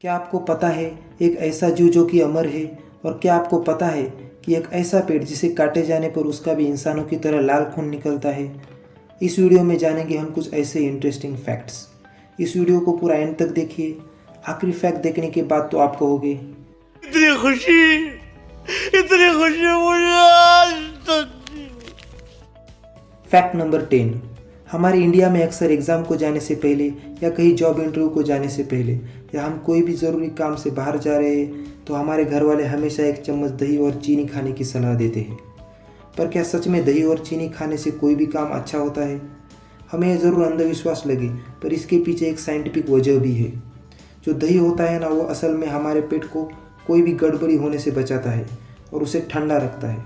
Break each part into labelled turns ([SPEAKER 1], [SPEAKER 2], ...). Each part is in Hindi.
[SPEAKER 1] क्या आपको पता है एक ऐसा जीव जो कि अमर है? और क्या आपको पता है कि एक ऐसा पेड़ जिसे काटे जाने पर उसका भी इंसानों की तरह लाल खून निकलता है? इस वीडियो में जानेंगे हम कुछ ऐसे इंटरेस्टिंग फैक्ट्स। इस वीडियो को पूरा एंड तक देखिए। आखिरी फैक्ट देखने के बाद तो आप कहोगे
[SPEAKER 2] इतनी खुशी मुझे आज तक।
[SPEAKER 1] Fact number 10। हमारे इंडिया में अक्सर एग्ज़ाम को जाने से पहले या कहीं जॉब इंटरव्यू को जाने से पहले या हम कोई भी ज़रूरी काम से बाहर जा रहे हैं तो हमारे घर वाले हमेशा एक चम्मच दही और चीनी खाने की सलाह देते हैं। पर क्या सच में दही और चीनी खाने से कोई भी काम अच्छा होता है? हमें यह ज़रूर अंधविश्वास लगे, पर इसके पीछे एक साइंटिफिक वजह भी है। जो दही होता है ना, वो असल में हमारे पेट को कोई भी गड़बड़ी होने से बचाता है और उसे ठंडा रखता है।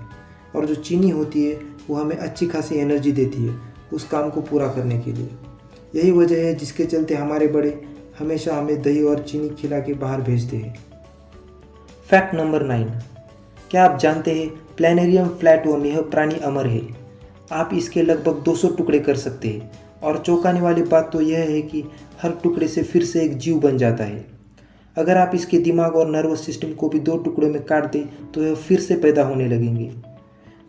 [SPEAKER 1] और जो चीनी होती है वो हमें अच्छी खासी एनर्जी देती है उस काम को पूरा करने के लिए। यही वजह है जिसके चलते हमारे बड़े हमेशा हमें दही और चीनी खिला के बाहर भेजते हैं। Fact number 9। क्या आप जानते हैं प्लैनेरियम फ्लैटवर्म यह प्राणी अमर है। आप इसके लगभग 200 टुकड़े कर सकते हैं और चौंकाने वाली बात तो यह है कि हर टुकड़े से फिर से एक जीव बन जाता है। अगर आप इसके दिमाग और नर्वस सिस्टम को भी 2 टुकड़ों में काट दें तो यह फिर से पैदा होने लगेंगे।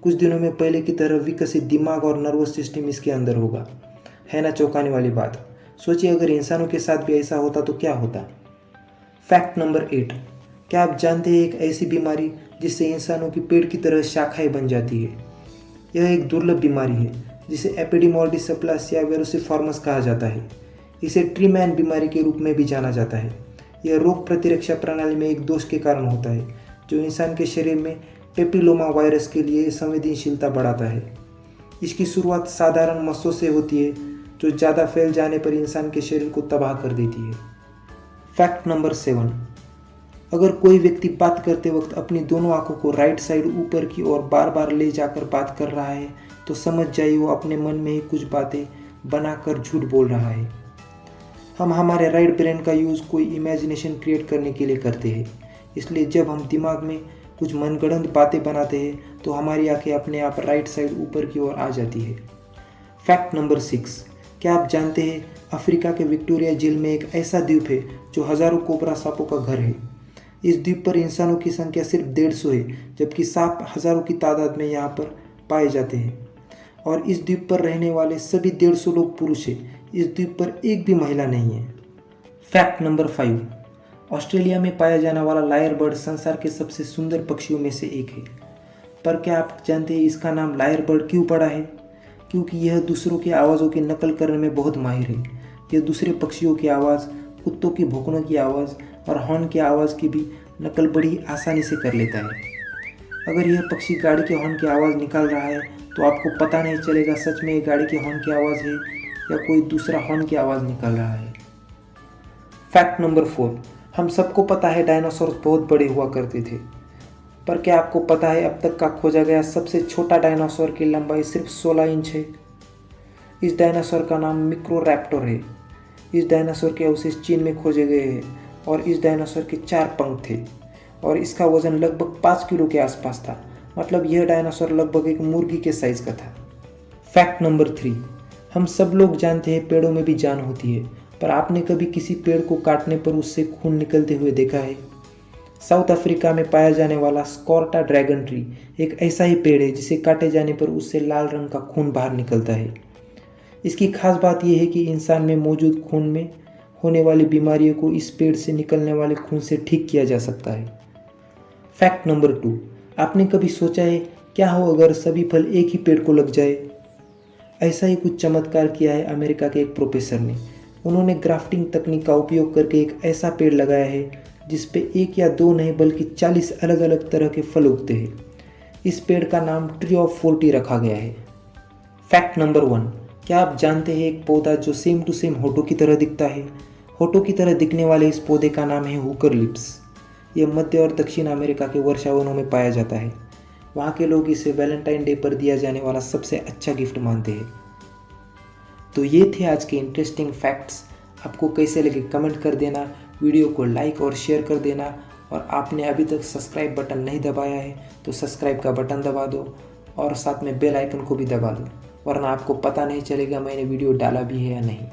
[SPEAKER 1] कुछ दिनों में पहले की तरह विकसित दिमाग और नर्वस सिस्टम इसके अंदर होगा। है ना चौंकाने वाली बात? सोचिए अगर इंसानों के साथ भी ऐसा होता तो क्या होता। Fact number 8। क्या आप जानते हैं एक ऐसी बीमारी जिससे इंसानों की पेड़ की तरह शाखाएं बन जाती है? यह एक दुर्लभ बीमारी है जिसे एपिडेमोल्डिस सप्लासिया वेरोसिफॉर्मस कहा जाता है। इसे ट्री मैन बीमारी के रूप में भी जाना जाता है। यह रोग प्रतिरक्षा प्रणाली में एक दोष के कारण होता है जो इंसान के शरीर में पेपिलोमा वायरस के लिए संवेदनशीलता बढ़ाता है। इसकी शुरुआत साधारण मस्सों से होती है जो ज़्यादा फैल जाने पर इंसान के शरीर को तबाह कर देती है। Fact number 7। अगर कोई व्यक्ति बात करते वक्त अपनी दोनों आंखों को राइट साइड ऊपर की ओर बार बार ले जाकर बात कर रहा है तो समझ जाइए वो अपने मन में ही कुछ बातें बनाकर झूठ बोल रहा है। हम हमारे राइट ब्रेन का यूज़ कोई इमेजिनेशन क्रिएट करने के लिए करते हैं, इसलिए जब हम दिमाग में कुछ मनगढ़ंत बातें बनाते हैं तो हमारी आंखें अपने आप राइट साइड ऊपर की ओर आ जाती है। Fact number 6। क्या आप जानते हैं अफ्रीका के विक्टोरिया झील में एक ऐसा द्वीप है जो हज़ारों कोबरा सांपों का घर है। इस द्वीप पर इंसानों की संख्या सिर्फ 150 है जबकि सांप हज़ारों की तादाद में यहाँ पर पाए जाते हैं। और इस द्वीप पर रहने वाले सभी 150 लोग पुरुष हैं। इस द्वीप पर एक भी महिला नहीं है। Fact number 5। ऑस्ट्रेलिया में पाया जाने वाला लायर बर्ड संसार के सबसे सुंदर पक्षियों में से एक है। पर क्या आप जानते हैं इसका नाम लायर बर्ड क्यों पड़ा है? क्योंकि यह दूसरों की आवाज़ों की नकल करने में बहुत माहिर है। यह दूसरे पक्षियों की आवाज़, कुत्तों की भौंकने की आवाज़ और हॉर्न की आवाज़ की भी नकल बड़ी आसानी से कर लेता है। अगर यह पक्षी गाड़ी के हॉर्न की आवाज़ निकाल रहा है तो आपको पता नहीं चलेगा सच में ये गाड़ी के हॉर्न की आवाज़ है या कोई दूसरा हॉर्न की आवाज़ निकाल रहा है। Fact number 4। हम सबको पता है डायनासोर बहुत बड़े हुआ करते थे, पर क्या आपको पता है अब तक का खोजा गया सबसे छोटा डायनासोर की लंबाई सिर्फ 16 इंच है। इस डायनासोर का नाम मिक्रोरैप्टर है। इस डायनासोर के अवशेष चीन में खोजे गए हैं और इस डायनासोर के 4 पंख थे और इसका वजन लगभग 5 किलो के आसपास था। मतलब यह डायनासोर लगभग एक मुर्गी के साइज का था। Fact number 3। हम सब लोग जानते हैं पेड़ों में भी जान होती है, पर आपने कभी किसी पेड़ को काटने पर उससे खून निकलते हुए देखा है? साउथ अफ्रीका में पाया जाने वाला स्कॉर्टा ड्रैगन ट्री एक ऐसा ही पेड़ है जिसे काटे जाने पर उससे लाल रंग का खून बाहर निकलता है। इसकी खास बात यह है कि इंसान में मौजूद खून में होने वाली बीमारियों को इस पेड़ से निकलने वाले खून से ठीक किया जा सकता है। Fact number 2। आपने कभी सोचा है क्या हो अगर सभी फल एक ही पेड़ को लग जाए? ऐसा ही कुछ चमत्कार किया है अमेरिका के एक प्रोफेसर ने। उन्होंने ग्राफ्टिंग तकनीक का उपयोग करके एक ऐसा पेड़ लगाया है जिस पे 1 या 2 नहीं बल्कि 40 अलग अलग तरह के फल उगते हैं। इस पेड़ का नाम ट्री ऑफ 40 रखा गया है। Fact number 1। क्या आप जानते हैं एक पौधा जो सेम टू सेम होठों की तरह दिखता है? होठों की तरह दिखने वाले इस पौधे का नाम है हुकर लिप्स। यह मध्य और दक्षिण अमेरिका के वर्षावनों में पाया जाता है। वहाँ के लोग इसे वैलेंटाइन डे पर दिया जाने वाला सबसे अच्छा गिफ्ट मानते हैं। तो ये थे आज के इंटरेस्टिंग फैक्ट्स। आपको कैसे लगे कमेंट कर देना, वीडियो को लाइक और शेयर कर देना, और आपने अभी तक सब्सक्राइब बटन नहीं दबाया है तो सब्सक्राइब का बटन दबा दो और साथ में बेल आइकन को भी दबा दो, वरना आपको पता नहीं चलेगा मैंने वीडियो डाला भी है या नहीं।